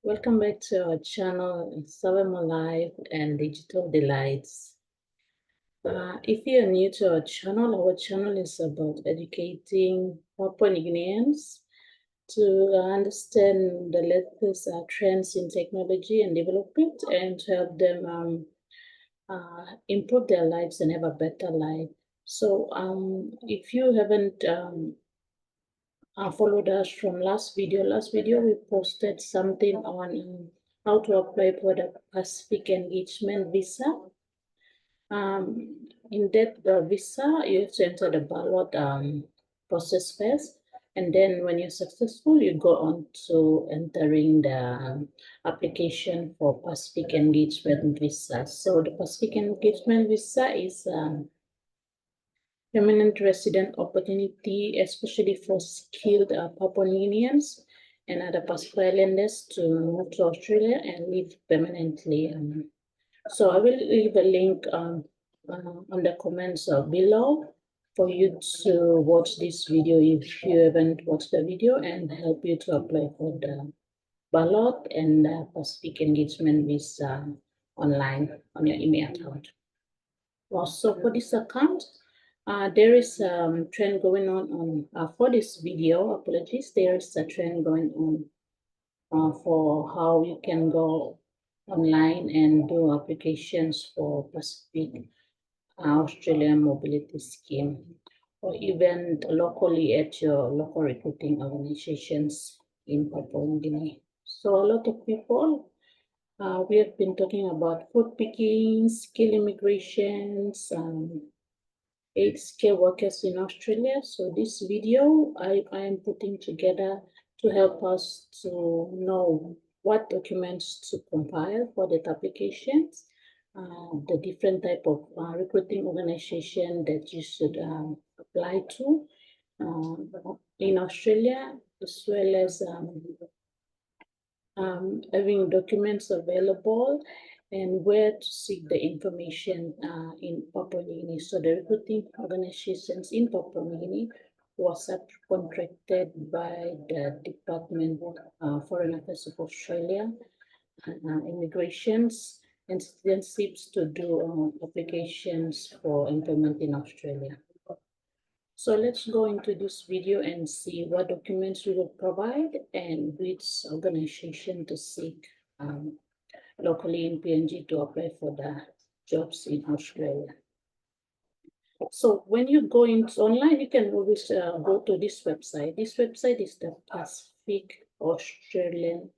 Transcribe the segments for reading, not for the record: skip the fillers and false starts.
Welcome back to our channel, Savemo Life and Digital Delights. If you are new to our channel is about educating Papua New Guineans to understand the latest trends in technology and development and to help them improve their lives and have a better life. So if you haven't followed us from last video we posted something on how to apply for the Pacific Engagement Visa. In that visa, you have to enter the ballot process first, and then when you're successful, you go on to entering the application for Pacific Engagement Visa. So the Pacific Engagement Visa is permanent resident opportunity, especially for skilled Papua New Guineans and other Pacific Islanders to move to Australia and live permanently. So I will leave a link on the comments below for you to watch this video if you haven't watched the video and help you to apply for the ballot and Pacific Engagement Visa online on your email account. Also for this account, there is a trend going on for this video, apologies, there is a trend going on for how you can go online and do applications for Pacific Australian Mobility Scheme, or even locally at your local recruiting organizations in Papua New Guinea. So a lot of people, we have been talking about food picking, skill immigrations, aid skilled workers in Australia. So this video I am putting together to help us to know what documents to compile for that applications, the different type of recruiting organization that you should apply to in Australia, as well as having documents available and where to seek the information in Papua New Guinea. So the recruiting organizations in Papua New Guinea was subcontracted by the Department of Foreign Affairs of Australia, immigrations and citizenships to do applications for employment in Australia. So let's go into this video and see what documents we will provide and which organization to seek locally in PNG to apply for the jobs in Australia. So when you go into online, you can always go to this website. This website is the Pacific Australian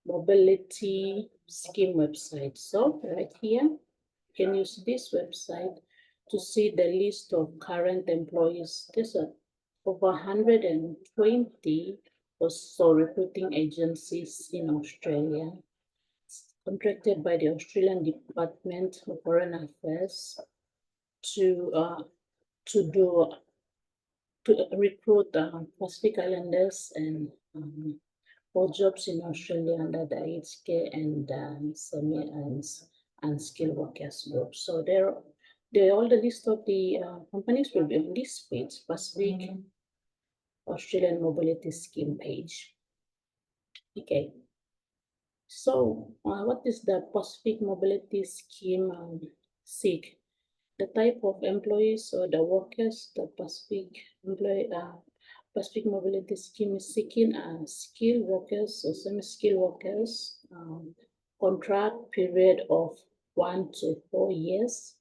Mobility Scheme website. So right here, you can use this website to see the list of current employees. There's over 120 or so recruiting agencies in Australia, contracted by the Australian Department of Foreign Affairs to recruit Pacific Islanders and for jobs in Australia under the HK and semi and unskilled workers group. So all the list of the companies will be on this page, Pacific Australian Mobility Scheme page. Okay. So what is the Pacific Mobility Scheme seek? The type of employees or the workers the Pacific Mobility Scheme is seeking are skilled workers or semi-skilled workers, contract period of 1 to 4 years.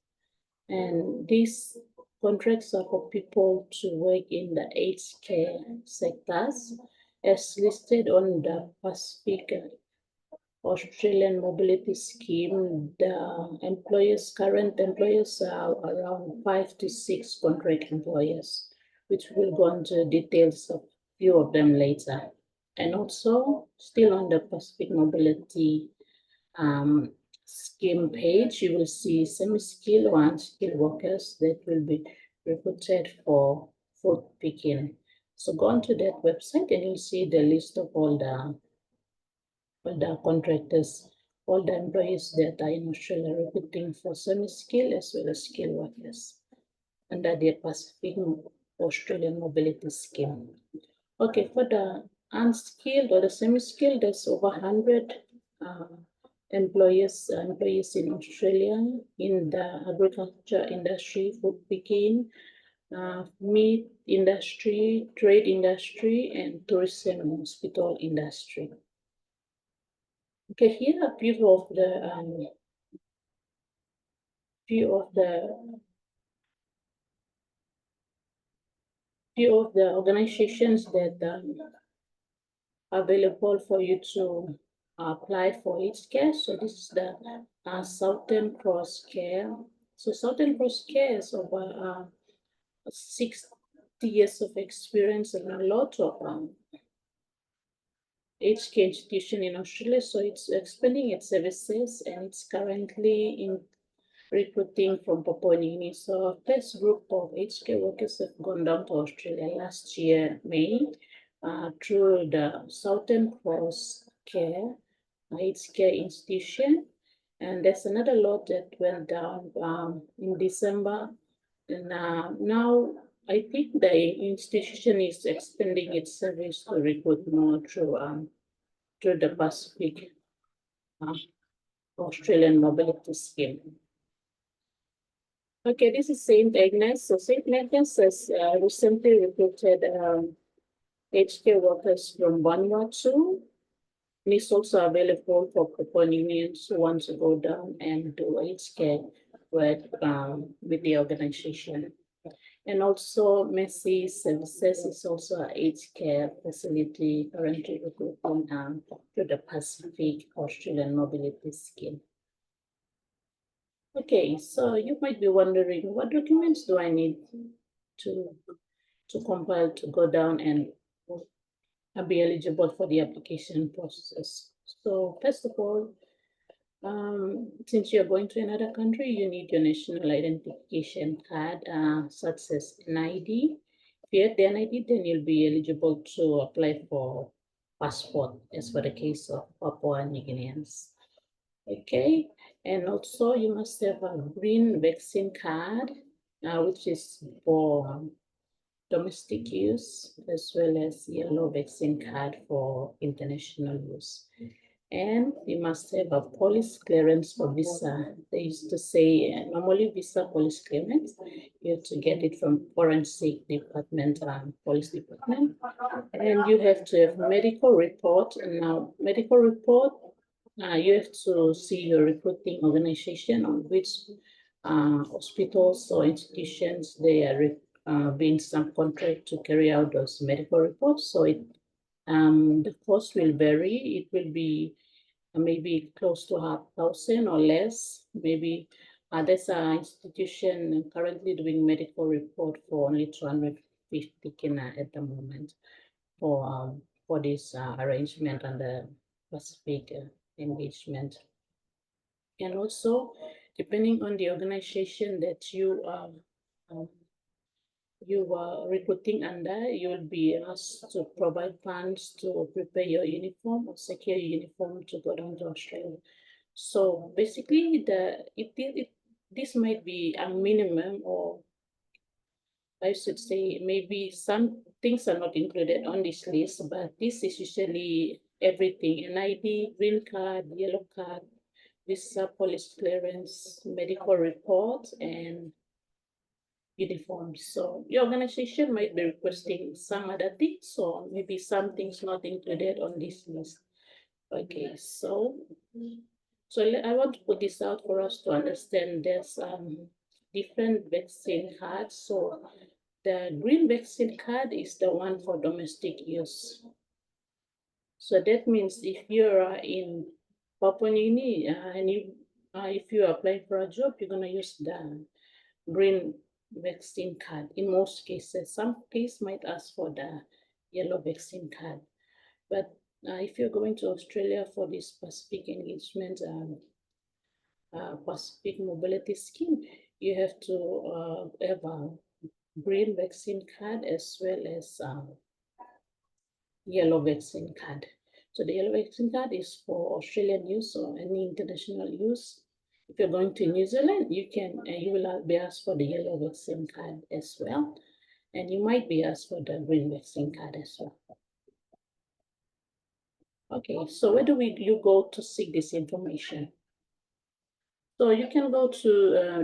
And these contracts are for people to work in the aged care sectors as listed on the Pacific Australian Mobility Scheme. The current employers are around 5 to 6 contract employers, which we'll go into details of few of them later. And also, still on the Pacific Mobility Scheme page, you will see semi-skilled or unskilled workers that will be recruited for food picking. So go onto that website and you'll see the list of all the contractors, all the employees that are in Australia recruiting for semi-skilled as well as skilled workers under the Pacific Australian Mobility Scheme. Okay, for the unskilled or the semi-skilled, there's over 100 employees in Australia in the agriculture industry, food picking, meat industry, trade industry, and tourism and hospital industry. Okay, here are a few of the organizations that available for you to apply for aged care. So this is the Southern Cross Care. So Southern Cross Care is over 60 years of experience and a lot of aged care institution in Australia. So it's expanding its services and it's currently in recruiting from Papua New Guinea. So first group of aged care workers have gone down to Australia last year, May, through the Southern Cross Care aged care institution. And there's another lot that went down in December. And now I think the institution is expanding its service to recruit more through the Pacific Australian Mobility Scheme. Okay, this is St. Agnes. So St. Agnes has recently recruited aged care workers from Vanuatu. And it's also available for Papua New Guineans who want to go down and do aged care with the organization. And also Messi Services is also an aged care facility currently recruiting to the Pacific Australian Mobility Scheme. Okay, so you might be wondering, what documents do I need to compile to go down and be eligible for the application process? So first of all, since you're going to another country, you need your national identification card, such as an ID. If you have the NID, then you'll be eligible to apply for passport, as for the case of Papua New Guineans. Okay, and also you must have a green vaccine card, which is for domestic use, as well as yellow vaccine card for international use. And you must have a police clearance for visa. They used to say normally visa police clearance, you have to get it from forensic department, police department. And you have to have medical report. And now medical report, you have to see your recruiting organization on which hospitals or institutions they are being subcontract to carry out those medical reports. So the cost will vary. It will be maybe close to 1,000 or less. Maybe there's an institution currently doing medical report for only 250 kina at the moment for this arrangement and the Pacific engagement. And also, depending on the organization that you are recruiting under, you will be asked to provide funds to prepare your uniform or secure your uniform to go down to Australia. So basically, this might be a minimum, or I should say maybe some things are not included on this list, but this is usually everything: an ID, green card, yellow card, visa, police clearance, medical report, and uniforms. So your organization might be requesting some other things, so maybe some things not included on this list. Okay, so I want to put this out for us to understand. There's different vaccine cards. So the green vaccine card is the one for domestic use. So that means if you're in Papua New Guinea and if you apply for a job, you're gonna use the green vaccine card in most cases. Some cases might ask for the yellow vaccine card. But if you're going to Australia for this Pacific engagement, Pacific mobility scheme, you have to have a green vaccine card as well as yellow vaccine card. So the yellow vaccine card is for Australian use or any international use. If you're going to New Zealand, you will be asked for the yellow vaccine card as well, and you might be asked for the green vaccine card as well. Okay, so where do you go to seek this information? So you can go to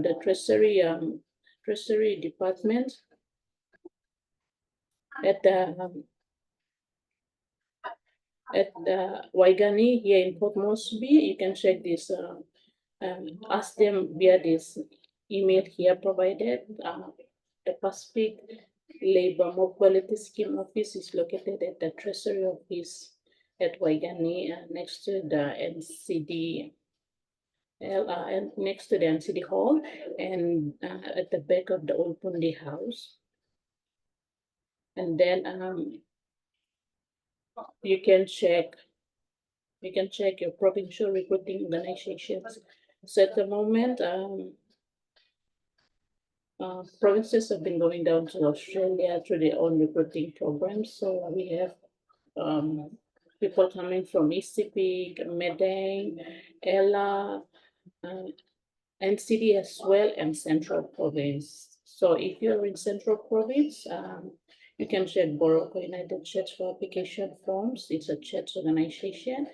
the Treasury Department at the Waigani here in Port Moresby. You can check this, ask them via this email here provided. The Pacific Labor Mobility Scheme office is located at the Treasury office at Waigani, next to the NCD. And next to the NCD Hall, and at the back of the Old Pundi House. And then you can check your provincial recruiting organizations. So at the moment, provinces have been going down to Australia through their own recruiting programs. So we have people coming from ECP, Medang, Ella, NCD as well, and Central Province. So if you're in Central Province, you can check Boroko United Church for application forms. It's a church organization.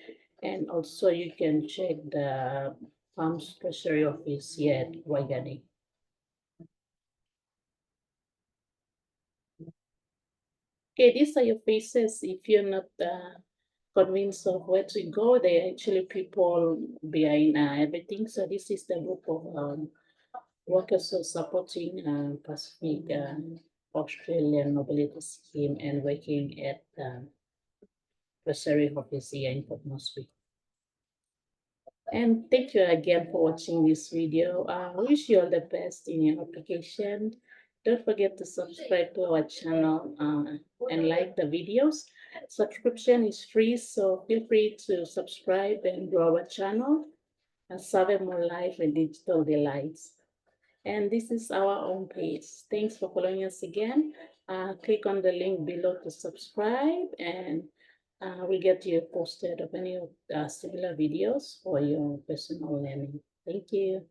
And also you can check the Palms Treasury Office here at Waigani. Okay, these are your faces. If you're not convinced of where to go, there are actually people behind everything. So this is the group of workers are supporting Pacific Australian Mobility Scheme and working at Treasury Office here in Port Moresby. And thank you again for watching this video. I wish you all the best in your application. Don't forget to subscribe to our channel and like the videos. Subscription is free, so feel free to subscribe and grow our channel and serve more life and digital delights. And this is our own page. Thanks for following us again. Click on the link below to subscribe, and we'll get you posted of any similar videos for your personal learning. Thank you.